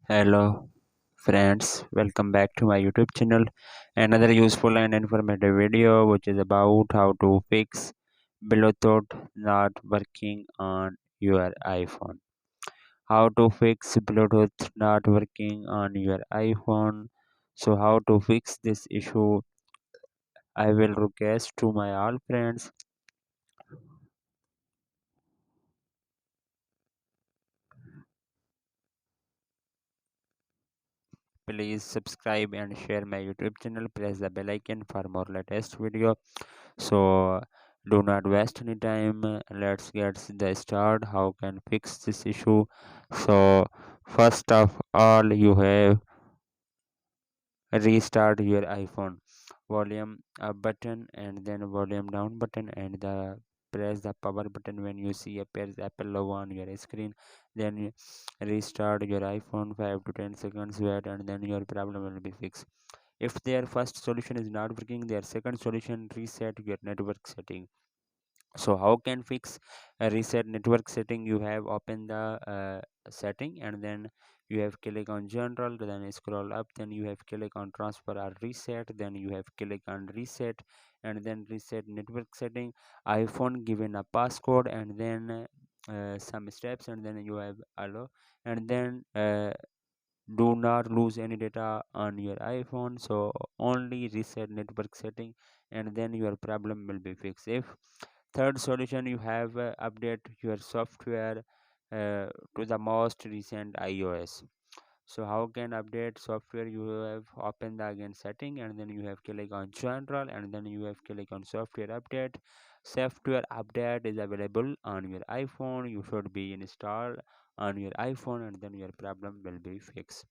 Hello friends, welcome back to my YouTube channel. Another useful and informative video which is about how to fix Bluetooth not working on your iPhone. How to fix Bluetooth not working on your iPhone. So how to fix this issue? I will request to my all friends, please subscribe and share my YouTube channel. Press the bell icon for more latest video. So do not waste any time. Let's get the start. How can fix this issue? So first of all, you have restart your iPhone. Volume up button and then volume down button and the press the power button when you see appears Apple logo on your screen. Then you restart your iPhone 5 to 10 seconds wait and then your problem will be fixed. If their first solution is not working, their second solution reset your network setting. So how can fix a reset network setting? You have open the setting and then you have click on general, then scroll up, then you have click on transfer or reset, then you have click on reset and then reset network setting. iPhone given a passcode and then some steps and then you have allow and then do not lose any data on your iPhone. So only reset network setting and then your problem will be fixed. If third solution, you have update your software to the most recent iOS. So how can update software? You have open the again setting and then you have click on general and then you have click on software update. Software update is available on your iPhone. You should be installed on your iPhone and then your problem will be fixed.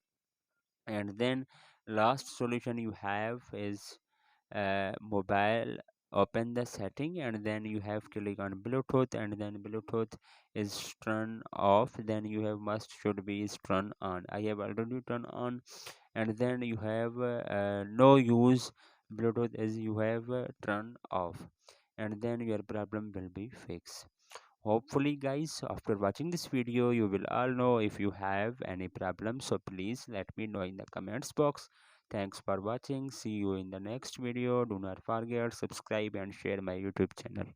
And then last solution you have is mobile. Open the setting and then you have click on Bluetooth and then Bluetooth is turned off, then you have must should be is turned on. I have already turned on and then you have no use Bluetooth as you have turned off and then your problem will be fixed. Hopefully guys, after watching this video you will all know. If you have any problem, so please let me know in the comments box. Thanks for watching. See you in the next video. Do not forget subscribe and share my YouTube channel.